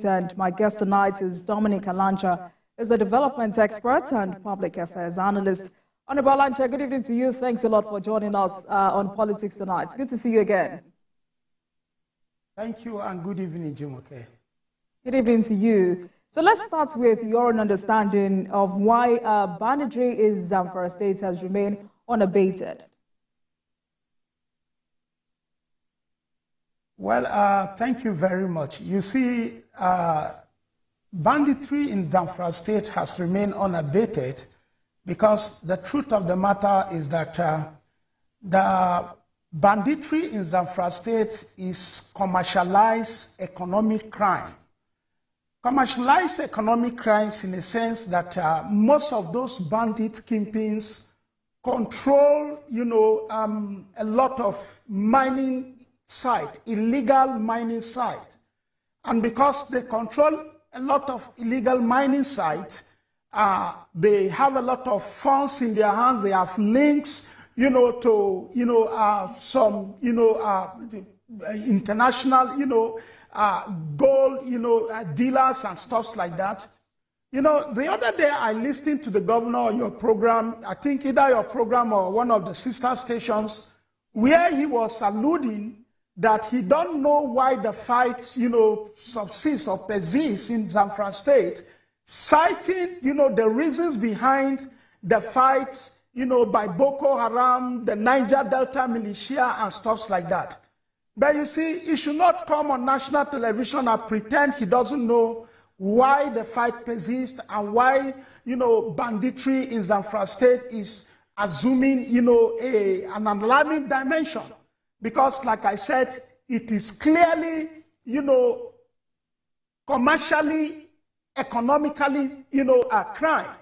And my guest tonight is Dominic Alancha, is a development expert and public affairs analyst. Honorable Alancha, good evening to you. Thanks a lot for joining us on Politics Tonight. Good to see you again. Thank you and good evening, Jumoke. Good evening to you. So let's start with your own understanding of why banditry in Zamfara State has remained unabated. Well, thank you very much. You see, banditry in Zamfara State has remained unabated because the truth of the matter is that the banditry in Zamfara State is commercialized economic crime. Commercialized economic crimes in the sense that most of those bandit kingpins control, a lot of mining site, illegal mining site. And because they control a lot of illegal mining sites, they have a lot of funds in their hands. They have links, to, some, international, gold, dealers and stuff like that. The other day I listened to the governor on your program, I think either your program or one of the sister stations, where he was alluding that he don't know why the fights, subsist or persist in Zamfara State, citing, the reasons behind the fights, by Boko Haram, the Niger Delta militia and stuff like that. But you see, he should not come on national television and pretend he doesn't know why the fight persists and why, banditry in Zamfara State is assuming, an alarming dimension. Because, like I said, it is clearly, commercially, economically, a crime.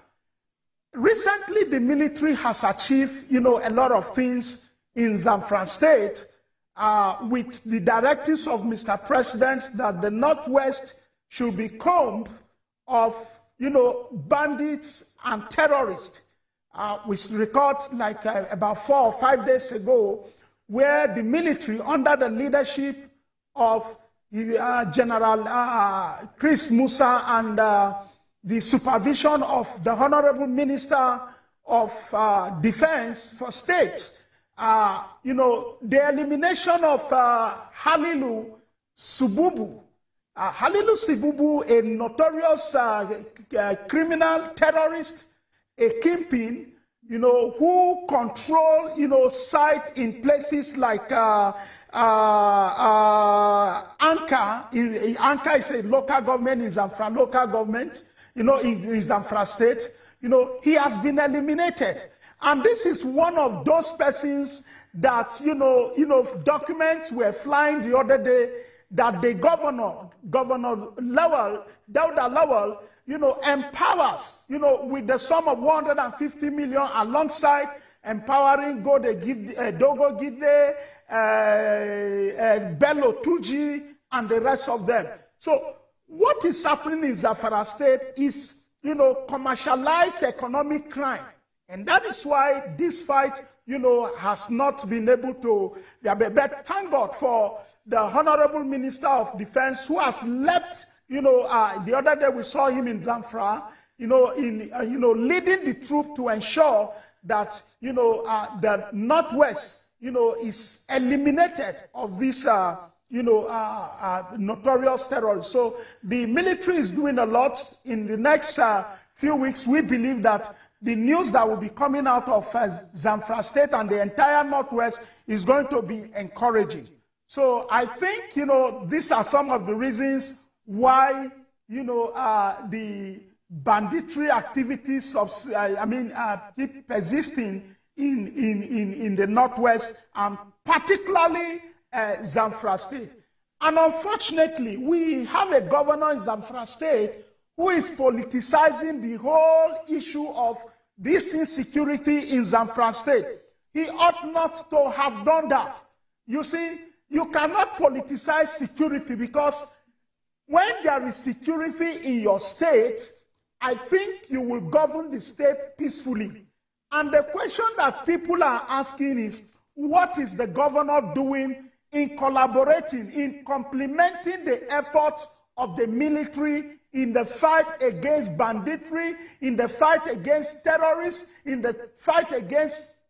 Recently, the military has achieved, a lot of things in Zamfara State with the directives of Mr. President that the Northwest should be combed of, bandits and terrorists. We record like about 4 or 5 days ago, where the military, under the leadership of General Chris Musa and the supervision of the Honorable Minister of Defense for States, the elimination of Halilu Sububu. Halilu Sububu, a notorious criminal terrorist, a kingpin, who control, sites in places like Anka. Anka is a local government, is Zamfara local government, in Zamfara State. He has been eliminated. And this is one of those persons that, documents were flying the other day that the Governor Lowell, Dauda Lowell, empowers, with the sum of 150 million alongside empowering Dogo Gide, Bello Tuji, and the rest of them. So what is happening in Zamfara State is, commercialized economic crime. And that is why this fight, has not been able to, but thank God for the Honorable Minister of Defense who has left, the other day we saw him in Zamfara, leading the troop to ensure that, the Northwest, is eliminated of this, notorious terrorists. So the military is doing a lot. In the next few weeks, we believe that the news that will be coming out of Zamfara State and the entire Northwest is going to be encouraging. So I think, these are some of the reasons why, the banditry activities keep persisting in the Northwest, and particularly Zamfara State. And unfortunately, we have a governor in Zamfara State who is politicizing the whole issue of this insecurity in Zamfara State. He ought not to have done that. You see, you cannot politicize security, because when there is security in your state, I think you will govern the state peacefully. And the question that people are asking is, what is the governor doing in collaborating, in complementing the effort of the military in the fight against banditry, in the fight against terrorists, in the fight against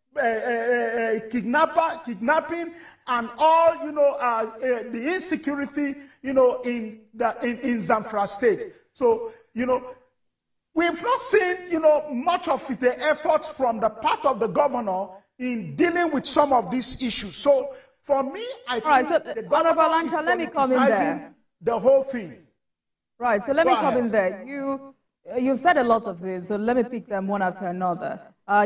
kidnapping, and all, the insecurity, in Zamfara State. So, we've not seen, much of the efforts from the part of the governor in dealing with some of these issues. So, for me, I think the governor is politicizing the whole thing. Right, so let me come in there. You've said a lot of this, so let me pick them one after another.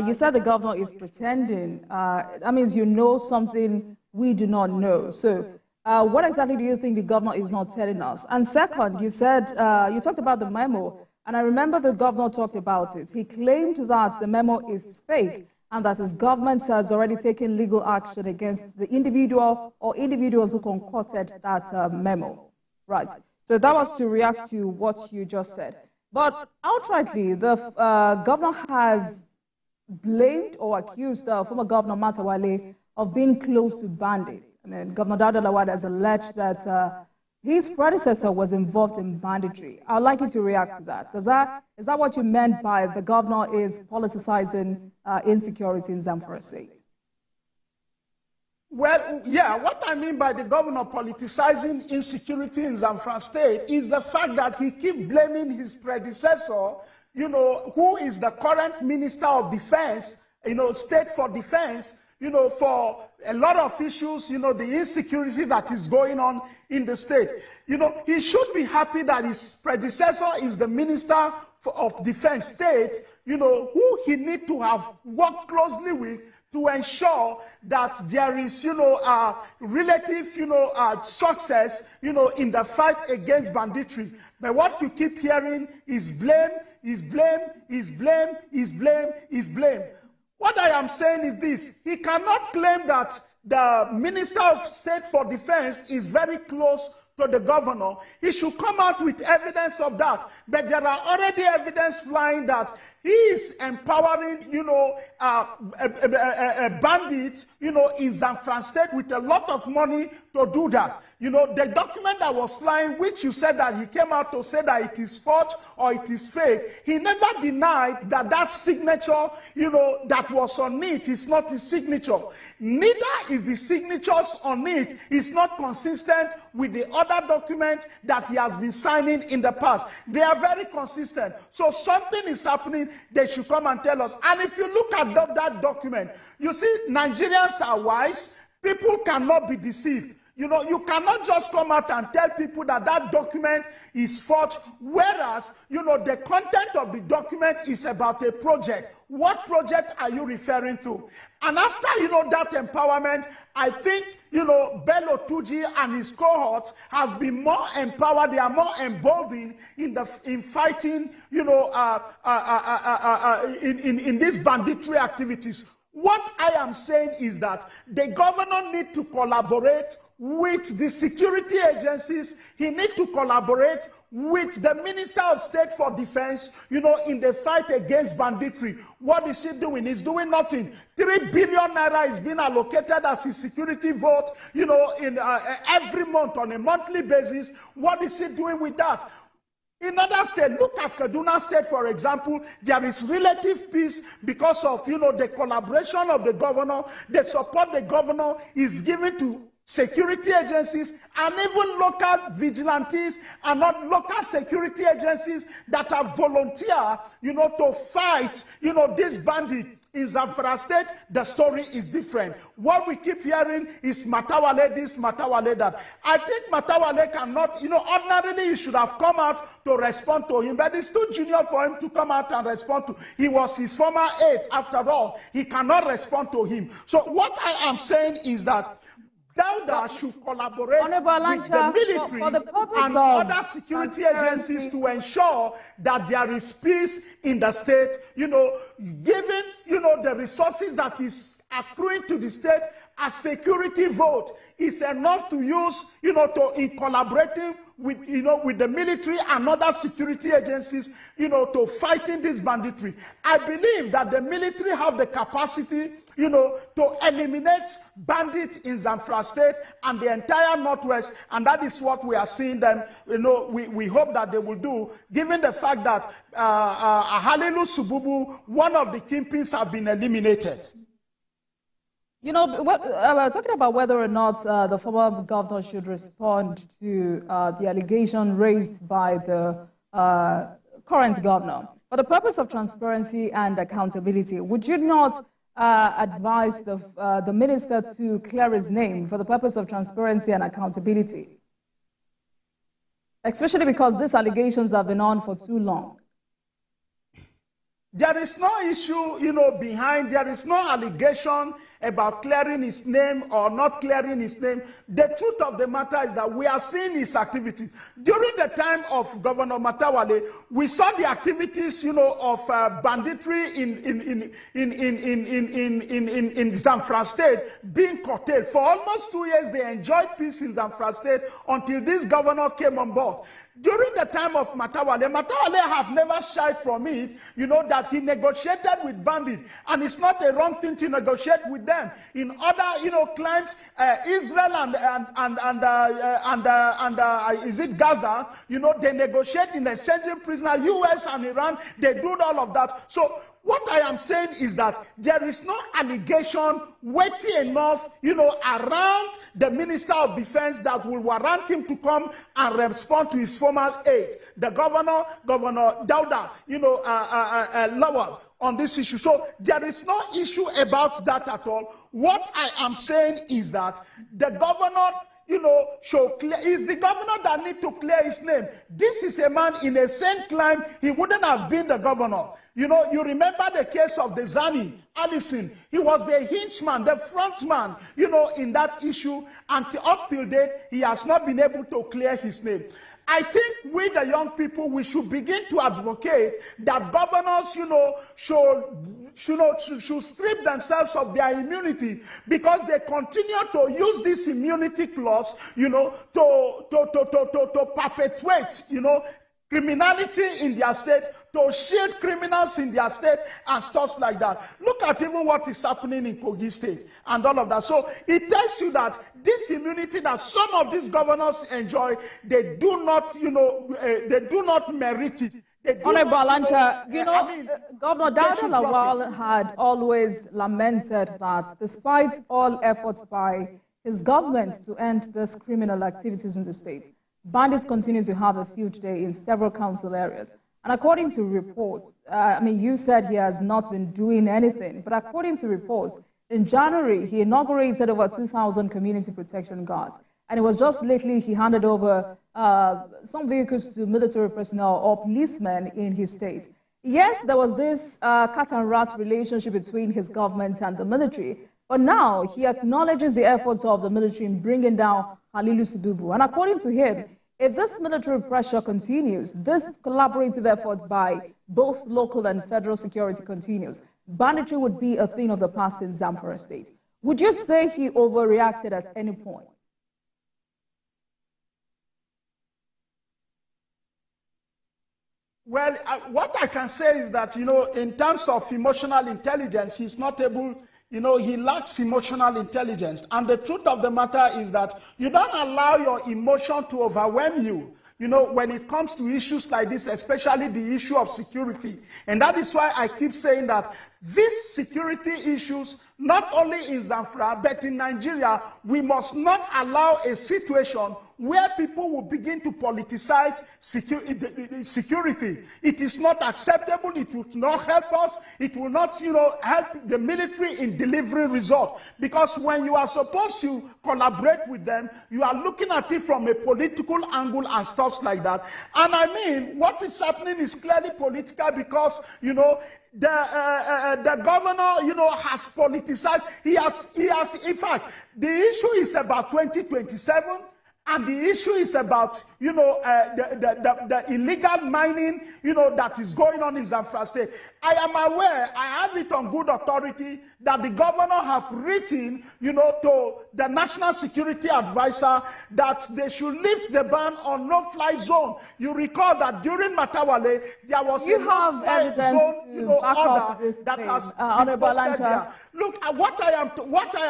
You said the governor is pretending. That means you know something we do not know. So what exactly do you think the governor is not telling us? And second, you said, you talked about the memo, and I remember the governor talked about it. He claimed that the memo is fake and that his government has already taken legal action against the individual or individuals who concocted that memo. Right. So that was to react to what you just said. But outrightly, the governor has blamed or accused former Governor Matawale of being close to bandits. I mean, Governor Dauda Lawal has alleged that his predecessor was involved in banditry. I would like you to react to that. Is that what you meant by the governor is politicizing insecurity in Zamfara State? Well, yeah, what I mean by the governor politicizing insecurity in Zamfara State is the fact that he keeps blaming his predecessor, who is the current Minister of Defense, State for Defense, for a lot of issues, the insecurity that is going on in the state. He should be happy that his predecessor is the Minister of Defense State, who he needs to have worked closely with to ensure that there is, relative, success, in the fight against banditry. But what you keep hearing is blame, is blame, is blame, is blame, is blame. What I am saying is this: he cannot claim that the Minister of State for Defense is very close to the governor. He should come out with evidence of that. But there are already evidence flying that he is empowering, bandits, in Zamfara State with a lot of money to do that. The document that was flying, which you said that he came out to say that it is forged or it is fake, he never denied that that signature, that was on it is not his signature. Neither is the signatures on it is not consistent with the other documents that he has been signing in the past. They are very consistent. So something is happening, they should come and tell us. And if you look at that document, you see, Nigerians are wise. People cannot be deceived. You cannot just come out and tell people that that document is forged, whereas, the content of the document is about a project. What project are you referring to? And after, that empowerment, I think, Bello Tuji and his cohorts have been more empowered. They are more emboldened in fighting, in these banditry activities. What I am saying is that the governor needs to collaborate with the security agencies. He needs to collaborate with the Minister of State for Defense, in the fight against banditry. What is he doing? He's doing nothing. 3 billion naira is being allocated as his security vote, in every month on a monthly basis. What is he doing with that? In other states, look at Kaduna State, for example, there is relative peace because of, the collaboration of the governor. The support the governor is giving to security agencies and even local vigilantes and not local security agencies that have volunteered, to fight, this bandit. In Zamfara State, the story is different. What we keep hearing is Matawale this, Matawale that. I think Matawale cannot, ordinarily he should have come out to respond to him, but it's too junior for him to come out and respond to. He was his former aide, after all. He cannot respond to him. So what I am saying is that Dauda should collaborate with the military and other security agencies to ensure that there is peace in the state, given, the resources that is accruing to the state as security vote is enough to use, in collaborating with, with the military and other security agencies, to fighting this banditry. I believe that the military have the capacity, to eliminate bandits in Zamfara State and the entire Northwest, and that is what we are seeing them, we hope that they will do, given the fact that Halilu Sububu, one of the kingpins, have been eliminated. Talking about whether or not the former governor should respond to the allegation raised by the current governor. For the purpose of transparency and accountability, would you not advise the minister to clear his name for the purpose of transparency and accountability? Especially because these allegations have been on for too long. There is no issue, behind, there is no allegation about clearing his name or not clearing his name. The truth of the matter is that we are seeing his activities. During the time of Governor Matawale, we saw the activities, of banditry in Zamfara State being curtailed. For almost 2 years, they enjoyed peace in Zamfara State until this governor came on board. During the time of Matawale have never shied from it, that he negotiated with bandits, and it's not a wrong thing to negotiate with them. In other, claims, Israel and is it Gaza? They negotiate in exchanging prisoners. U.S. and Iran, they do all of that. So what I am saying is that there is no allegation weighty enough, around the Minister of Defense that will warrant him to come and respond to his former aide, the Governor Dauda, Lawal, on this issue. So there is no issue about that at all. What I am saying is that the governor, is the governor that need to clear his name. This is a man in a sane climb. He wouldn't have been the governor. You remember the case of the Zani, Allison. He was the hingeman, the front man, in that issue. And up till date, he has not been able to clear his name. I think we, the young people, we should begin to advocate that governors, should strip themselves of their immunity, because they continue to use this immunity clause, to perpetuate, criminality in their state, to shield criminals in their state, and stuff like that. Look at even what is happening in Kogi State and all of that. So it tells you that this immunity that some of these governors enjoy, they do not, they do not merit it. Honorable Alancha, Governor Dauda Lawal had always lamented that despite all efforts by his government to end these criminal activities in the state, bandits continue to have a field day in several council areas. And according to reports, you said he has not been doing anything, but according to reports, in January, he inaugurated over 2,000 community protection guards. And it was just lately he handed over some vehicles to military personnel or policemen in his state. Yes, there was this cat and rat relationship between his government and the military, but now he acknowledges the efforts of the military in bringing down Halilu Sububu. And according to him, if this military pressure continues, this collaborative effort by both local and federal security continues, banditry would be a thing of the past in Zamfara State. Would you say he overreacted at any point? Well, what I can say is that, in terms of emotional intelligence, he's not able, he lacks emotional intelligence. And the truth of the matter is that you don't allow your emotion to overwhelm you, when it comes to issues like this, especially the issue of security. And that is why I keep saying that these security issues, not only in Zamfara, but in Nigeria, we must not allow a situation where people will begin to politicize security. It is not acceptable. It will not help us. It will not, help the military in delivering results. Because when you are supposed to collaborate with them, you are looking at it from a political angle and stuff like that. And what is happening is clearly political because, the governor, has politicized. He has, in fact, the issue is about 2027. and the issue is about, the illegal mining, that is going on in Zamfara State. I am aware, I have it on good authority, that the governor have written, to the National Security Advisor that they should lift the ban on no-fly zone. You recall that during Matawale, there was a no-fly zone, order that has been posted there. Look, what I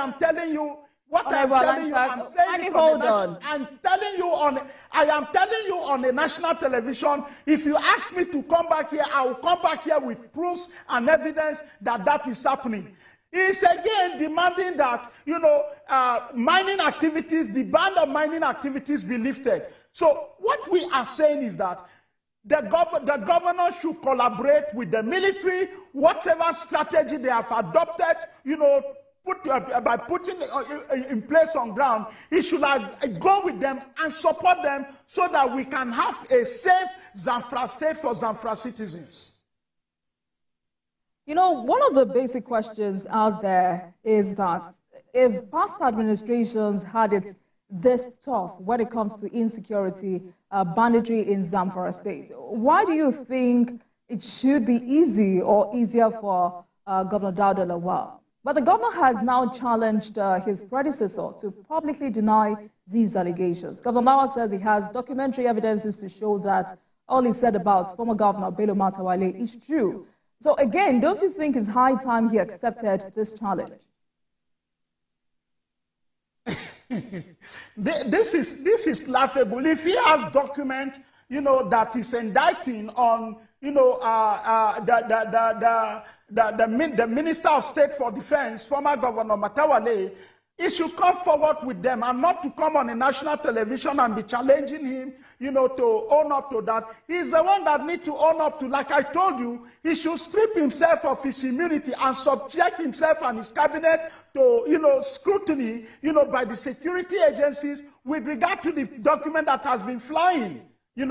am telling you. What I'm telling you, I'm saying I am telling you on a national television. If you ask me to come back here, I will come back here with proofs and evidence that that is happening. It's again demanding that, mining activities, the ban of mining activities be lifted. So what we are saying is that the governor should collaborate with the military, whatever strategy they have adopted, by putting in place on ground, he should go with them and support them so that we can have a safe Zamfara State for Zamfara citizens. One of the basic questions out there is that if past administrations had it this tough when it comes to insecurity, banditry in Zamfara State, why do you think it should be easy or easier for Governor Dauda Lawal? But the governor has now challenged his predecessor to publicly deny these allegations. Governor Lawal says he has documentary evidences to show that all he said about former Governor Bello Matawale is true. So again, don't you think it's high time he accepted this challenge? This is laughable. If he has document, that is indicting on, the Minister of State for Defense, former Governor Matawale, he should come forward with them and not to come on a national television and be challenging him, to own up to that. He's the one that needs to own up to, like I told you, he should strip himself of his immunity and subject himself and his cabinet to, scrutiny, by the security agencies with regard to the document that has been flying. He's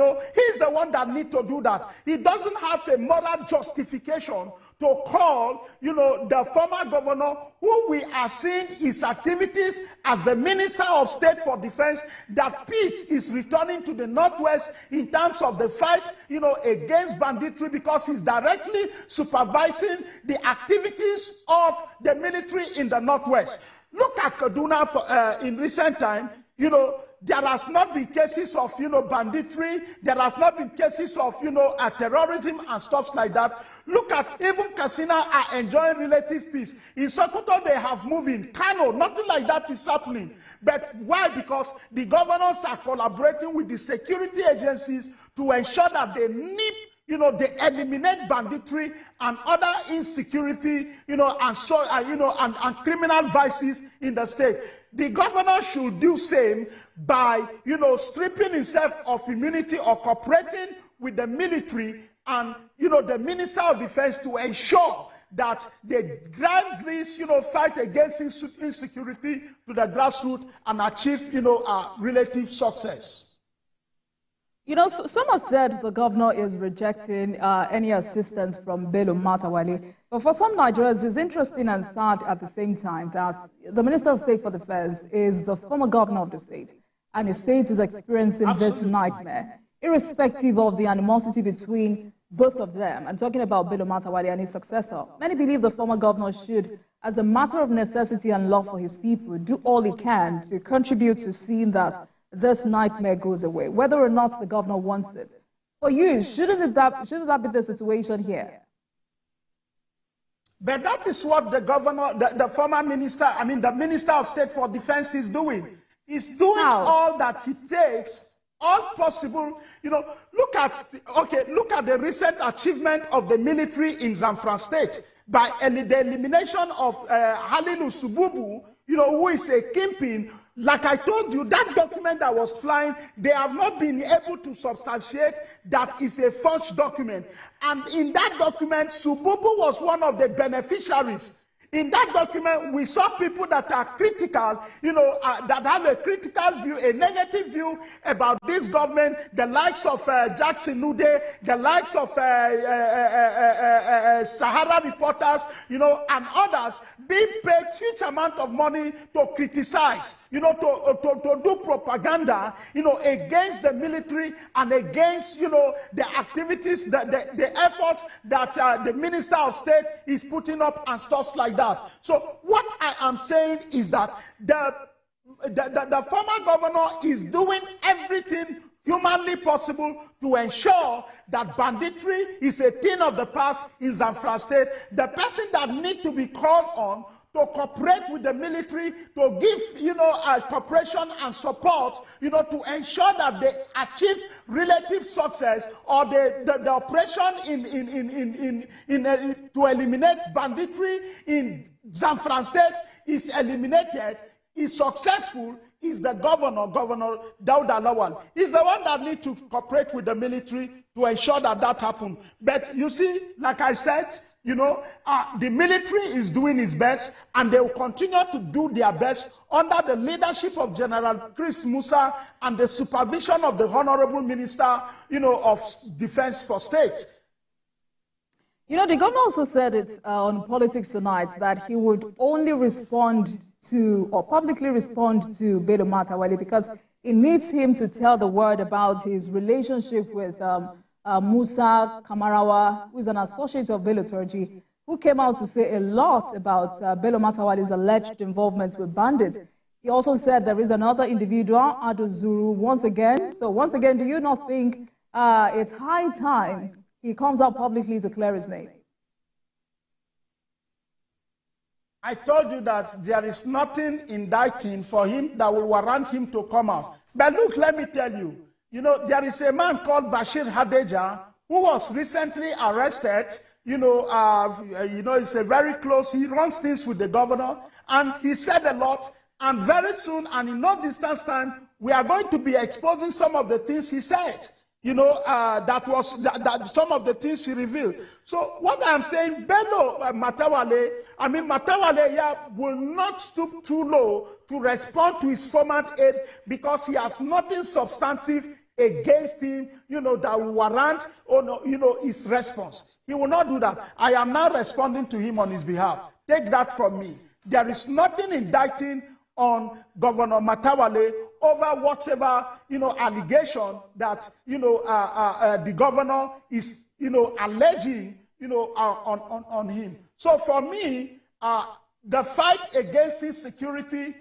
the one that needs to do that. He doesn't have a moral justification to call, the former governor, who we are seeing his activities as the Minister of State for Defense, that peace is returning to the Northwest in terms of the fight, against banditry, because he's directly supervising the activities of the military in the Northwest. Look at Kaduna in recent time, there has not been cases of, banditry. There has not been cases of, terrorism and stuff like that. Look at even Katsina are enjoying relative peace. In Sokoto, they have moved in. Kano, nothing like that is happening. But why? Because the governors are collaborating with the security agencies to ensure that they nip, they eliminate banditry and other insecurity, and criminal vices in the state. The governor should do same by, stripping himself of immunity or cooperating with the military and, the Minister of Defense to ensure that they drive this, fight against insecurity to the grassroots and achieve, relative success. Some have said the governor is rejecting any assistance from Bello Matawale. But for some Nigerians, it's interesting and sad at the same time that the Minister of State for Defense is the former governor of the state, and the state is experiencing this nightmare, irrespective of the animosity between both of them. I'm talking about Bello Matawale and his successor. Many believe the former governor should, as a matter of necessity and love for his people, do all he can to contribute to seeing that this nightmare goes away, whether or not the governor wants it. For you, shouldn't that be the situation here? But that is what the governor, the former minister, the Minister of State for Defense is doing. He's doing all that he takes, all possible. Look at the recent achievement of the military in Zamfara State by the elimination of Halilu Sububu, who is a kingpin. Like I told you, that document that was flying, they have not been able to substantiate that is a forged document. And in that document, Sububu was one of the beneficiaries. In that document, we saw people that are critical, that have a critical view, a negative view about this government, the likes of Jackson Nude, the likes of Sahara reporters, and others being paid huge amount of money to criticize, to do propaganda, against the military and against, the activities, the efforts that the Minister of State is putting up and stuff like that. So what I am saying is that the former governor is doing everything humanly possible to ensure that banditry is a thing of the past in Zamfara State. The person that needs to be called on to cooperate with the military, to give, cooperation and support, to ensure that they achieve relative success, or the operation to eliminate banditry in Zamfara State is eliminated, is successful, is the governor, Governor Dauda Lawal. He's the one that needs to cooperate with the military to ensure that that happens. But you see, like I said, the military is doing its best, and they will continue to do their best under the leadership of General Chris Musa and the supervision of the Honorable Minister, of Defense for State. The governor also said it on Politics Tonight that he would only respond to, or publicly respond to, Bello Matawalle because it needs him to tell the world about his relationship with Musa Kamarawa, who is an associate of Bello Turji, who came out to say a lot about Bello Matawalle's alleged involvement with bandits. He also said there is another individual, Ado Zuru, once again. So once again, do you not think it's high time he comes out publicly to clear his name? I told you that there is nothing indicting for him that will warrant him to come out. But look, let me tell you, there is a man called Bashir Hadeja who was recently arrested. It's a very close, he runs things with the governor, and he said a lot, and very soon, and in no distance time, we are going to be exposing some of the things he said. That some of the things he revealed. So what I'm saying, Bello Matawalle, will not stoop too low to respond to his former aide because he has nothing substantive against him, that will warrant, his response. He will not do that. I am now responding to him on his behalf. Take that from me. There is nothing indicting on Governor Matawalle over whatever, allegation that, the governor is, alleging, on him. So for me, the fight against insecurity,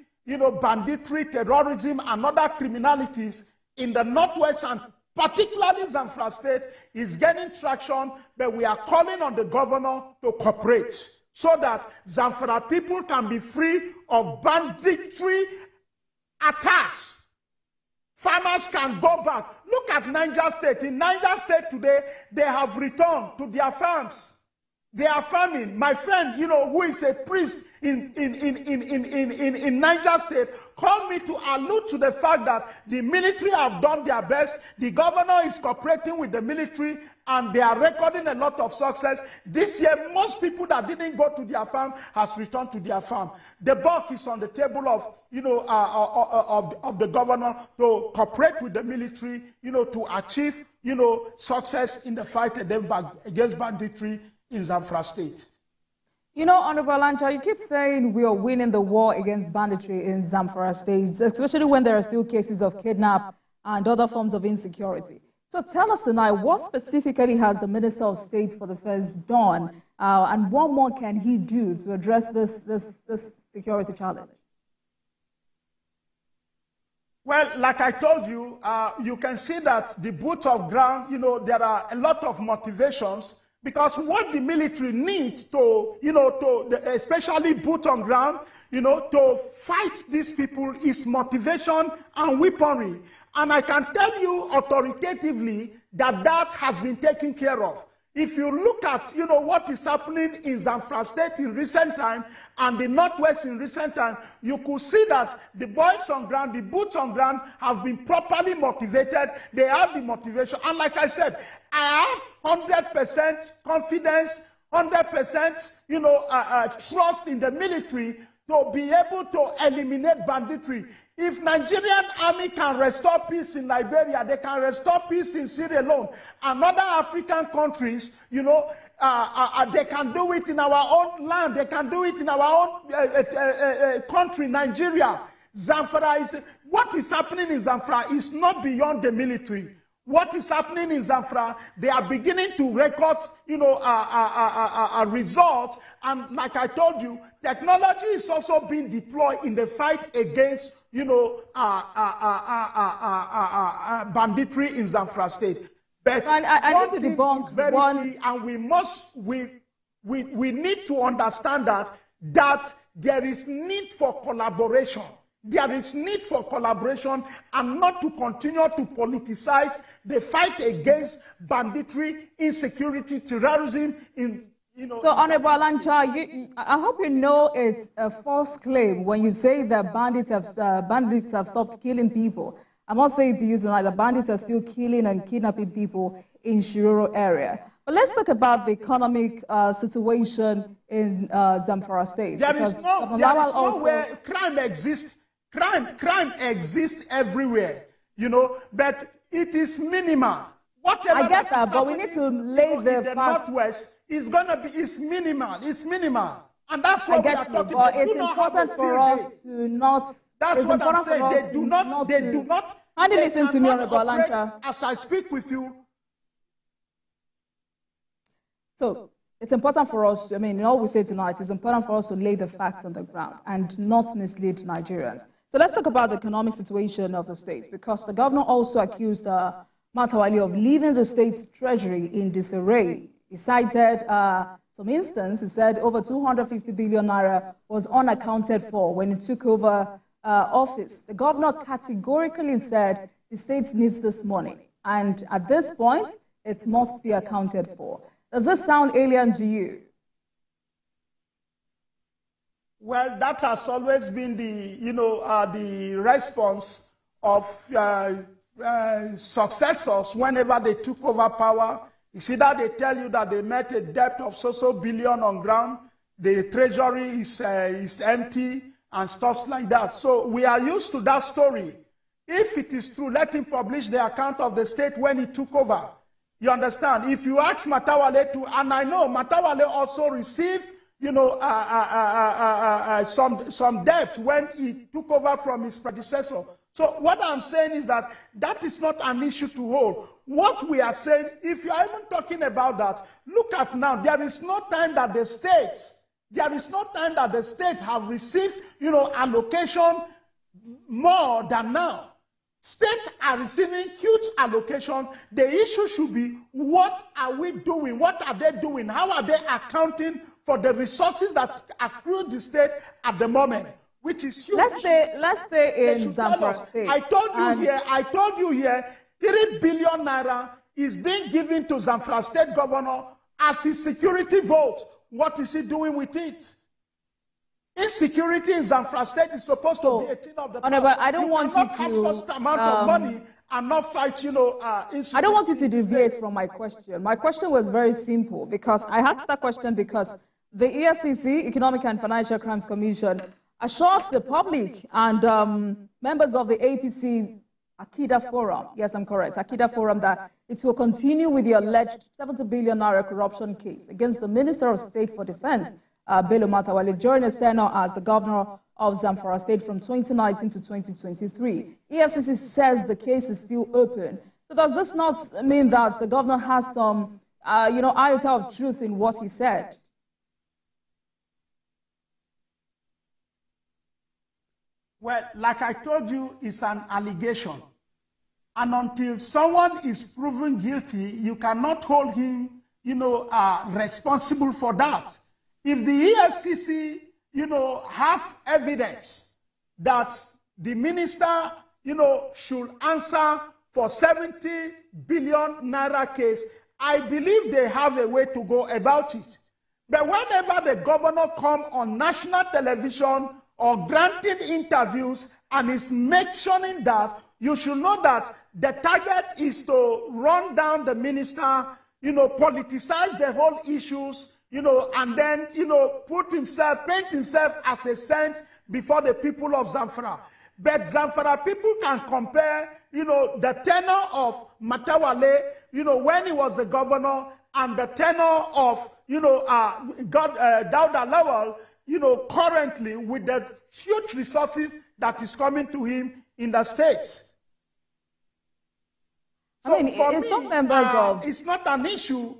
banditry, terrorism, and other criminalities in the Northwest and particularly Zamfara State is gaining traction, but we are calling on the governor to cooperate so that Zamfara people can be free of banditry attacks. Farmers can go back. Look at Niger State. In Niger State today, they have returned to their farms. They are farming. My friend, who is a priest in Niger State, called me to allude to the fact that the military have done their best. The governor is cooperating with the military, and they are recording a lot of success. This year, most people that didn't go to their farm has returned to their farm. The buck is on the table of, of the governor to cooperate with the military, to achieve, success in the fight against banditry in Zamfara State. Honorable Alancha, you keep saying we are winning the war against banditry in Zamfara State, especially when there are still cases of kidnap and other forms of insecurity. So tell us tonight, what specifically has the Minister of State for the First done, and what more can he do to address this security challenge? Well, like I told you, you can see that the boots of ground, there are a lot of motivations. Because what the military needs to, especially boot on ground, to fight these people is motivation and weaponry. And I can tell you authoritatively that that has been taken care of. If you look at, what is happening in Zamfara State in recent time and the Northwest in recent time, you could see that the boys on ground, the boots on ground have been properly motivated. They have the motivation. And like I said, I have 100% confidence 100%, trust in the military to be able to eliminate banditry. If Nigerian army can restore peace in Liberia, they can restore peace in Sierra Leone and other African countries, they can do it in our own land. They can do it in our own country, Nigeria. Zamfara what is happening in Zamfara is not beyond the military. What is happening in Zamfara, they are beginning to record, results. And like I told you, technology is also being deployed in the fight against, banditry in Zamfara State. But I need to debunk one. Key, and we need to understand that there is need for collaboration. There is need for collaboration and not to continue to politicize the fight against banditry, insecurity, terrorism. So, Honorable Alancha, I hope you know it's a false claim when you say that bandits have stopped killing people. I must say to you tonight, the bandits are still killing and kidnapping people in Shiroro area. But let's talk about the economic situation in Zamfara State. There is nowhere crime exists. Crime exists everywhere, but it is minimal. Whatever I get that, but we need to lay the Northwest is it's minimal. It's minimal, and that's what we are talking about. But it's important for us to not. That's what I'm saying. They do not. And listen to me, Honorable Alancha. As I speak with you. So it's important for us. All we say tonight is important for us to lay the facts on the ground and not mislead Nigerians. So let's talk about the economic situation of the state, because the governor also accused Matawali of leaving the state's treasury in disarray. He cited some instance. He said over 250 billion naira was unaccounted for when he took over office. The governor categorically said the state needs this money, and at this point, it must be accounted for. Does this sound alien to you? Well, that has always been the response of successors whenever they took over power. It's either they tell you that they met a debt of so billion on ground, the treasury is empty and stuff like that. So we are used to that story. If it is true, let him publish the account of the state when he took over. You understand? If you ask Matawale to, and I know Matawale also received, some debt when he took over from his predecessor. So what I'm saying is that is not an issue to hold. What we are saying, if you are even talking about that, look at now, there is no time that the states have received, allocation more than now. States are receiving huge allocation. The issue should be, what are we doing? What are they doing? How are they accounting for the resources that accrue the state at the moment, which is huge? Let's stay in Zamfara State. I told you here, 3 billion naira is being given to Zamfara State governor as his security vote. What is he doing with it? Insecurity in Zamfara State is supposed to be a thing of the past. But I don't want you to have such amount of money and not fight, insecurity. I don't want you to deviate from my question. My question was very simple, because I asked that question because the EFCC, Economic and Financial Crimes Commission, assured the public and members of the APC Akida Forum, yes, I'm correct, Akida Forum, that it will continue with the alleged 70 billion naira corruption case against the Minister of State for Defense, Bello Matawale, during his tenure as the governor of Zamfara State from 2019 to 2023. EFCC says the case is still open. So does this not mean that the governor has some, iota of truth in what he said? Well, like I told you, it's an allegation. And until someone is proven guilty, you cannot hold him, responsible for that. If the EFCC, have evidence that the minister, should answer for 70 billion naira case, I believe they have a way to go about it. But whenever the governor comes on national television or granting interviews and is mentioning that, you should know that the target is to run down the minister, politicize the whole issues, and then, paint himself as a saint before the people of Zamfara. But Zamfara people can compare, the tenure of Matawale, when he was the governor, and the tenure of, Dauda Lawal, currently with the huge resources that is coming to him in the states. So for me, some members of... it's not an issue.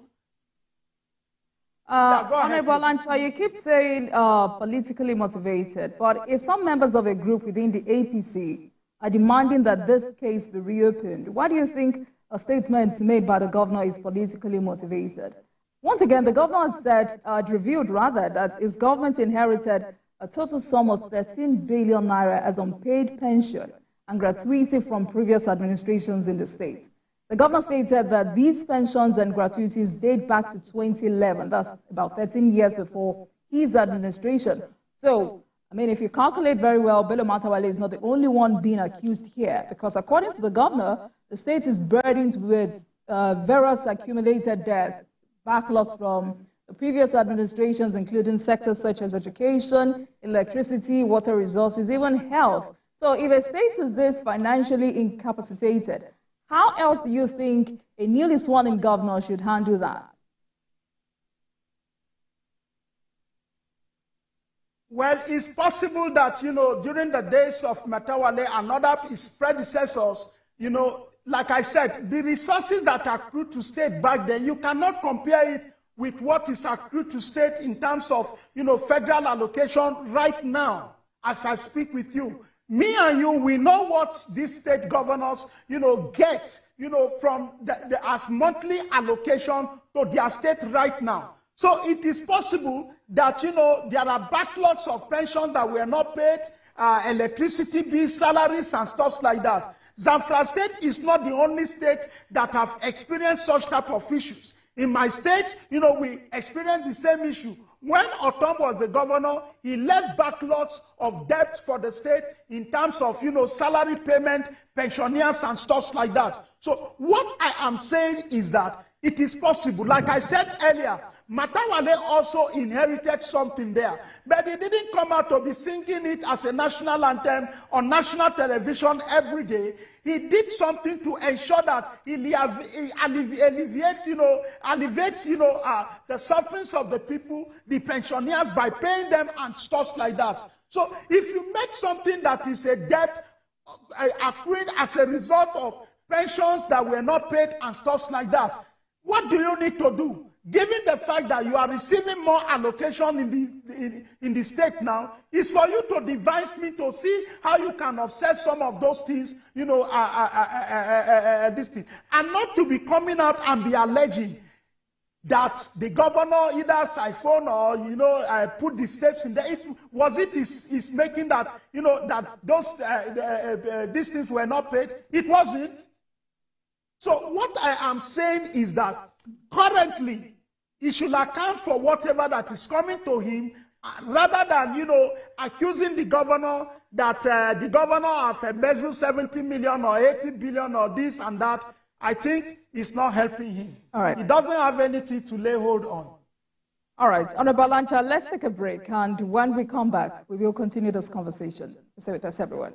Honorable Lancha, you keep saying politically motivated, but if some members of a group within the APC are demanding that this case be reopened, why do you think a statement made by the governor is politically motivated? Once again, the governor said, revealed rather, that his government inherited a total sum of 13 billion naira as unpaid pension and gratuity from previous administrations in the state. The governor stated that these pensions and gratuities date back to 2011. That's about 13 years before his administration. So, if you calculate very well, Bello Matawale is not the only one being accused here, because according to the governor, the state is burdened with various accumulated debts, backlogs from the previous administrations, including sectors such as education, electricity, water resources, even health. So if a state is this financially incapacitated, how else do you think a newly sworn-in governor should handle that? Well, it's possible that, during the days of Matawale and other his predecessors, like I said, the resources that are accrued to state back then, you cannot compare it with what is accrued to state in terms of, federal allocation right now, as I speak with you. Me and you, we know what these state governors, get, from as monthly allocation to their state right now. So it is possible that, there are backlogs of pensions that were not paid, electricity bills, salaries, and stuff like that. Zamfara State is not the only state that have experienced such type of issues. In my state, we experienced the same issue. When Otom was the governor, he left backlogs of debt for the state in terms of, salary payment, pensioners, and stuff like that. So what I am saying is that it is possible. Like I said earlier, Matawale also inherited something there, but he didn't come out to be singing it as a national anthem on national television every day. He did something to ensure that he alleviates, the sufferings of the people, the pensioners, by paying them and stuff like that. So if you make something that is a debt accruing as a result of pensions that were not paid and stuff like that, what do you need to do? Given the fact that you are receiving more allocation in the state now, is for you to devise me to see how you can offset some of those things, this thing, and not to be coming out and be alleging that the governor either siphoned or put the steps in there. Is making that that those these things were not paid. It wasn't. So what I am saying is that currently, he should account for whatever that is coming to him, rather than, accusing the governor that the governor have embezzled 70 million or 80 billion or this and that. I think it's not helping him. All right. He doesn't have anything to lay hold on. All right. Honorable Lancha, let's take a break. And when we come back, we will continue this conversation. Stay with us, everyone.